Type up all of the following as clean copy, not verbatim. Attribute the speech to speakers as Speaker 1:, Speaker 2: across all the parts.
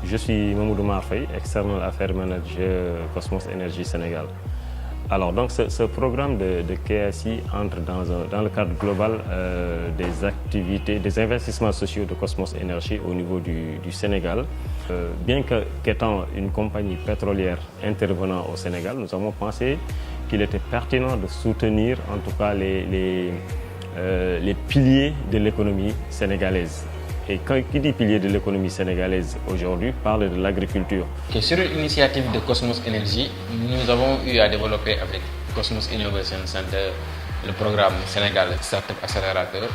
Speaker 1: Je suis Mamoudou Marfay, External Affairs Manager Cosmos Energy Sénégal. Alors donc ce programme de KSI entre dans le cadre global des activités, des investissements sociaux de Cosmos Energy au niveau du Sénégal. Bien qu'étant une compagnie pétrolière intervenant au Sénégal, nous avons pensé qu'il était pertinent de soutenir en tout cas les piliers de l'économie sénégalaise. Et qui dit pilier de l'économie sénégalaise aujourd'hui parle de l'agriculture.
Speaker 2: Sur une initiative de Cosmos Energy, nous avons eu à développer avec Cosmos Innovation Center le programme Sénégal Startup Accelerator.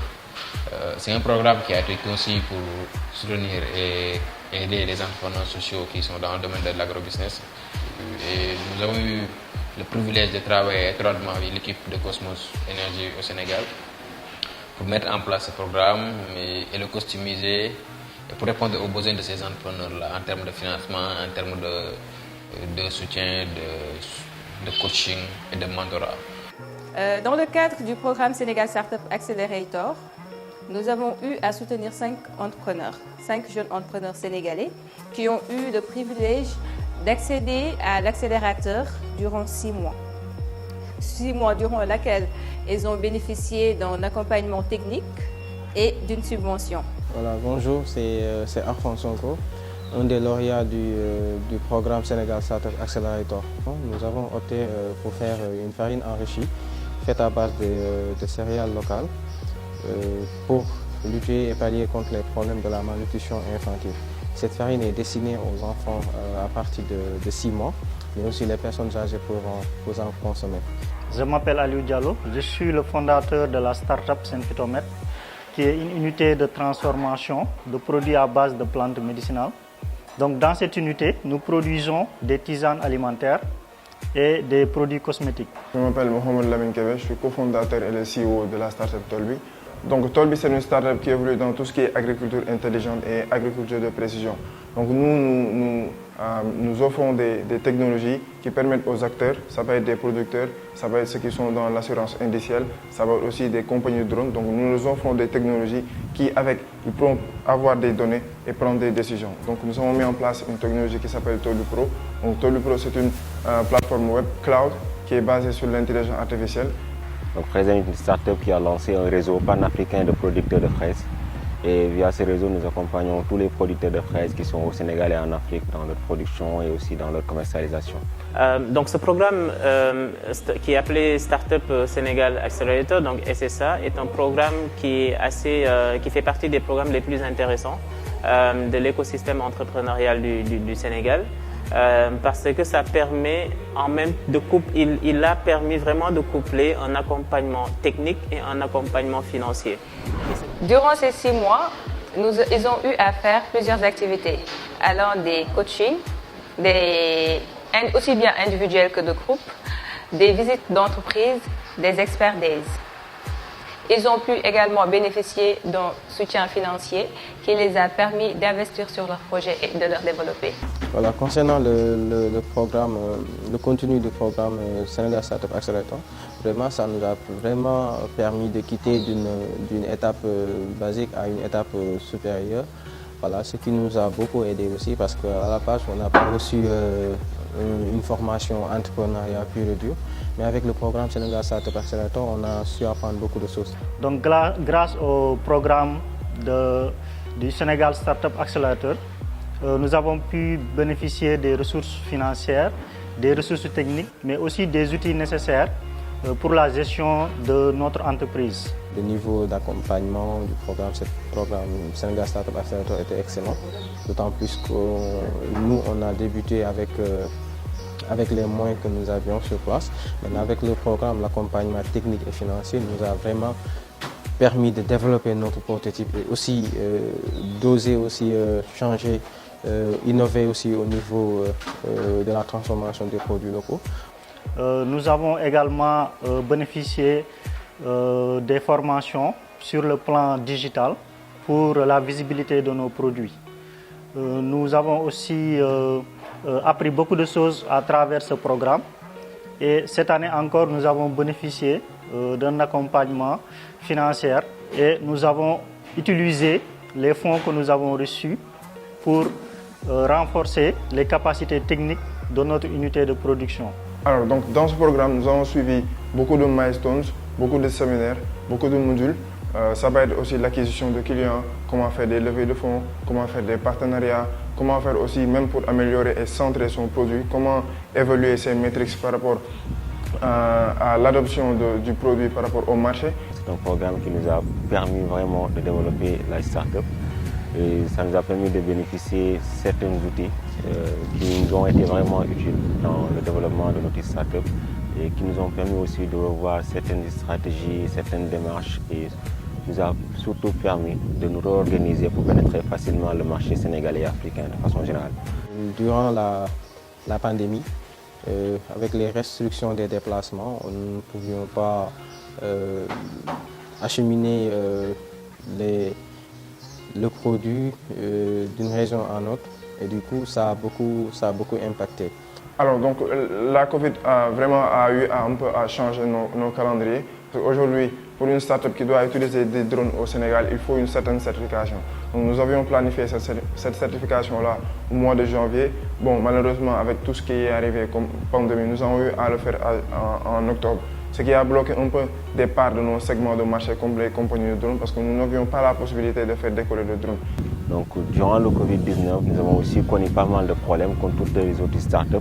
Speaker 2: C'est un programme qui a été conçu pour soutenir et aider les entrepreneurs sociaux qui sont dans le domaine de l'agrobusiness. Et nous avons eu le privilège de travailler étroitement avec l'équipe de Cosmos Energy au Sénégal pour mettre en place ce programme et le customiser et pour répondre aux besoins de ces entrepreneurs-là en termes de financement, en termes de soutien, de coaching et de mentorat.
Speaker 3: Dans le cadre du programme Sénégal Startup Accelerator, nous avons eu à soutenir 5 jeunes entrepreneurs sénégalais qui ont eu le privilège d'accéder à l'accélérateur durant 6 mois. 6 mois durant lesquels ils ont bénéficié d'un accompagnement technique et d'une subvention.
Speaker 4: Voilà, bonjour, c'est Arfan Sonko, un des lauréats du programme Sénégal Startup Accelerator. Nous avons opté pour faire une farine enrichie faite à base de céréales locales pour lutter et pallier contre les problèmes de la malnutrition infantile. Cette farine est destinée aux enfants à partir de 6 mois, mais aussi les personnes âgées pour en consommer.
Speaker 5: Je m'appelle Aliou Diallo, je suis le fondateur de la start-up Saint-Phytomètre, qui est une unité de transformation de produits à base de plantes médicinales. Donc dans cette unité, nous produisons des tisanes alimentaires et des produits cosmétiques.
Speaker 6: Je m'appelle Mohamed Lamine Kébé, je suis cofondateur et le CEO de la start-up Tolbi. Donc Tolbi, c'est une start-up qui évolue dans tout ce qui est agriculture intelligente et agriculture de précision. Donc nous offrons des technologies qui permettent aux acteurs, ça peut être des producteurs, ça peut être ceux qui sont dans l'assurance indicielle, ça va être aussi des compagnies de drones. Donc nous offrons des technologies qui, ils pourront avoir des données et prendre des décisions. Donc nous avons mis en place une technologie qui s'appelle Tolbi Pro. Donc Tolbi Pro, c'est une plateforme web cloud qui est basée sur l'intelligence artificielle.
Speaker 7: Donc Fraise est une start-up qui a lancé un réseau panafricain de producteurs de fraises. Et via ce réseau, nous accompagnons tous les producteurs de fraises qui sont au Sénégal et en Afrique dans leur production et aussi dans leur commercialisation.
Speaker 8: Donc ce programme qui est appelé Startup Sénégal Accelerator, donc SSA, est un programme qui fait partie des programmes les plus intéressants de l'écosystème entrepreneurial du Sénégal. Parce que ça permet il a permis vraiment de coupler un accompagnement technique et un accompagnement financier.
Speaker 3: Durant ces 6 mois, ils ont eu à faire plusieurs activités, allant des coachings, aussi bien individuels que de groupe, des visites d'entreprise, des expert days. Ils ont pu également bénéficier d'un soutien financier qui les a permis d'investir sur leur projet et de leur développer.
Speaker 4: Voilà, concernant le programme, le contenu du programme Sénégal Startup Accelerator, vraiment, ça nous a vraiment permis de quitter d'une étape basique à une étape supérieure. Voilà, ce qui nous a beaucoup aidé aussi parce qu'à la base, on n'a pas reçu une formation entrepreneuriale pure et dure. Mais avec le programme Sénégal Startup Accelerator, on a su apprendre beaucoup de choses.
Speaker 5: Donc grâce au programme du Sénégal Startup Accelerator, nous avons pu bénéficier des ressources financières, des ressources techniques, mais aussi des outils nécessaires pour la gestion de notre entreprise.
Speaker 4: Le niveau d'accompagnement du programme Sénégal Startup Accelerator était excellent, d'autant plus que nous, on a débuté avec les moyens que nous avions sur place. Maintenant, avec le programme, l'accompagnement technique et financier nous a vraiment permis de développer notre prototype et aussi d'oser aussi changer, innover aussi au niveau de la transformation des produits locaux.
Speaker 5: Nous avons également bénéficié des formations sur le plan digital pour la visibilité de nos produits. Nous avons aussi appris beaucoup de choses à travers ce programme et cette année encore nous avons bénéficié d'un accompagnement financier et nous avons utilisé les fonds que nous avons reçus pour renforcer les capacités techniques de notre unité de production.
Speaker 6: Alors, donc, dans ce programme, nous avons suivi beaucoup de milestones, beaucoup de séminaires, beaucoup de modules. Ça va être aussi l'acquisition de clients, comment faire des levées de fonds, comment faire des partenariats, comment faire aussi, même pour améliorer et centrer son produit, comment évaluer ses métriques par rapport à l'adoption du produit par rapport au marché.
Speaker 7: C'est un programme qui nous a permis vraiment de développer la start-up et ça nous a permis de bénéficier de certains outils qui nous ont été vraiment utiles dans le développement de notre start-up et qui nous ont permis aussi de revoir certaines stratégies, certaines démarches et nous a surtout permis de nous réorganiser pour pénétrer facilement le marché sénégalais et africain de façon générale.
Speaker 4: Durant la pandémie, avec les restrictions des déplacements, nous ne pouvions pas acheminer le produit d'une région à l'autre et du coup ça a beaucoup impacté.
Speaker 6: Alors donc la Covid a vraiment eu un peu à changer nos calendriers. Aujourd'hui, pour une start-up qui doit utiliser des drones au Sénégal, il faut une certaine certification. Donc nous avions planifié cette certification-là au mois de janvier. Bon, malheureusement, avec tout ce qui est arrivé comme pandémie, nous avons eu à le faire en octobre. Ce qui a bloqué un peu des parts de nos segments de marché comme les compagnies de drones parce que nous n'avions pas la possibilité de faire décoller le drone.
Speaker 7: Donc, durant le Covid-19, nous avons aussi connu pas mal de problèmes comme toutes les autres startups.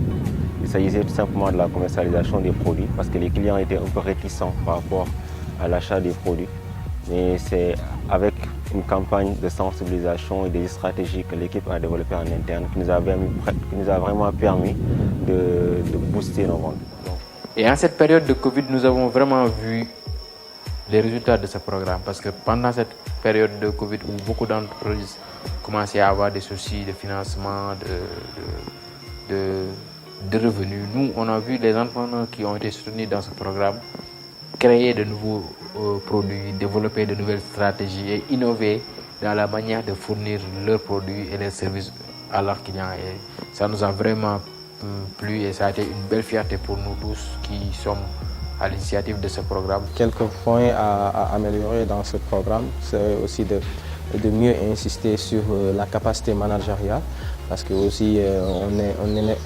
Speaker 7: Il s'agissait tout simplement de la commercialisation des produits parce que les clients étaient un peu réticents par rapport à l'achat des produits. Mais c'est avec une campagne de sensibilisation et des stratégies que l'équipe a développées en interne qui nous a vraiment permis de booster nos ventes.
Speaker 2: Et en cette période de Covid, nous avons vraiment vu les résultats de ce programme parce que pendant cette période de Covid où beaucoup d'entreprises commençaient à avoir des soucis de financement, de revenus, nous, on a vu les entrepreneurs qui ont été soutenus dans ce programme créer de nouveaux produits, développer de nouvelles stratégies et innover dans la manière de fournir leurs produits et leurs services à leurs clients. Et ça nous a vraiment plu et ça a été une belle fierté pour nous tous qui sommes à l'initiative de ce programme.
Speaker 4: Quelques points à améliorer dans ce programme, c'est aussi de mieux insister sur la capacité managériale parce que aussi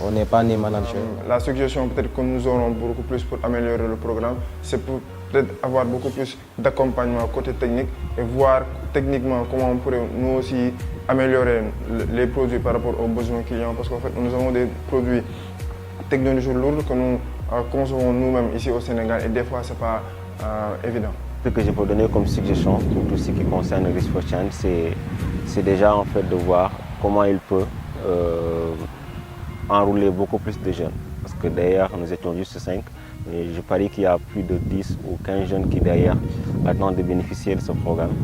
Speaker 4: on n'est pas né manager.
Speaker 6: La suggestion peut-être que nous aurons beaucoup plus pour améliorer le programme, c'est pour peut-être avoir beaucoup plus d'accompagnement côté technique et voir techniquement comment on pourrait nous aussi améliorer les produits par rapport aux besoins clients parce qu'en fait nous avons des produits technologiques lourds que nous concevons nous-mêmes ici au Sénégal et des fois c'est pas évident.
Speaker 7: Ce que je peux donner comme suggestion pour tout ce qui concerne Risk for Change, c'est déjà en fait de voir comment il peut enrôler beaucoup plus de jeunes. Parce que d'ailleurs nous étions juste 5, mais je parie qu'il y a plus de 10 ou 15 jeunes qui d'ailleurs attendent de bénéficier de ce programme.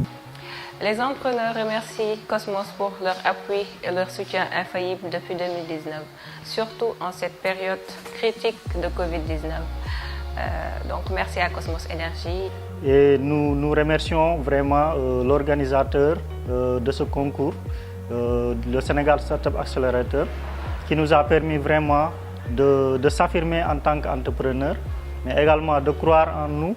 Speaker 3: Les entrepreneurs remercient Cosmos pour leur appui et leur soutien infaillible depuis 2019, surtout en cette période critique de Covid-19. Donc merci à Cosmos Énergie.
Speaker 5: Et nous remercions vraiment l'organisateur de ce concours, le Sénégal Startup Accelerator, qui nous a permis vraiment de s'affirmer en tant qu'entrepreneur, mais également de croire en nous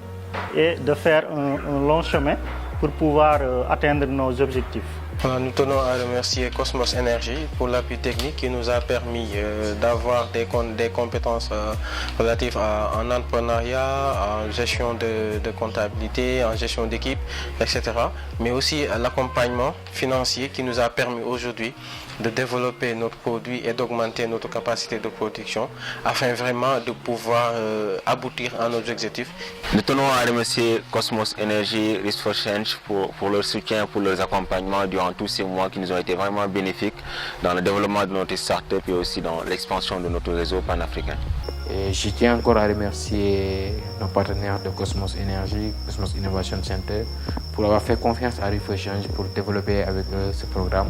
Speaker 5: et de faire un long chemin pour pouvoir atteindre nos objectifs.
Speaker 9: Voilà, nous tenons à remercier Cosmos Énergie pour l'appui technique qui nous a permis d'avoir des compétences relatives en entrepreneuriat, en gestion de comptabilité, en gestion d'équipe, etc. Mais aussi l'accompagnement financier qui nous a permis aujourd'hui de développer notre produit et d'augmenter notre capacité de production afin vraiment de pouvoir aboutir à nos objectifs.
Speaker 7: Nous tenons à remercier Cosmos Énergie, Risk for Change pour leur soutien, pour leurs accompagnements durant tous ces mois qui nous ont été vraiment bénéfiques dans le développement de notre start-up et aussi dans l'expansion de notre réseau panafricain.
Speaker 2: Et je tiens encore à remercier nos partenaires de Cosmos Énergie, Cosmos Innovation Center, pour avoir fait confiance à Risk for Change pour développer avec eux ce programme.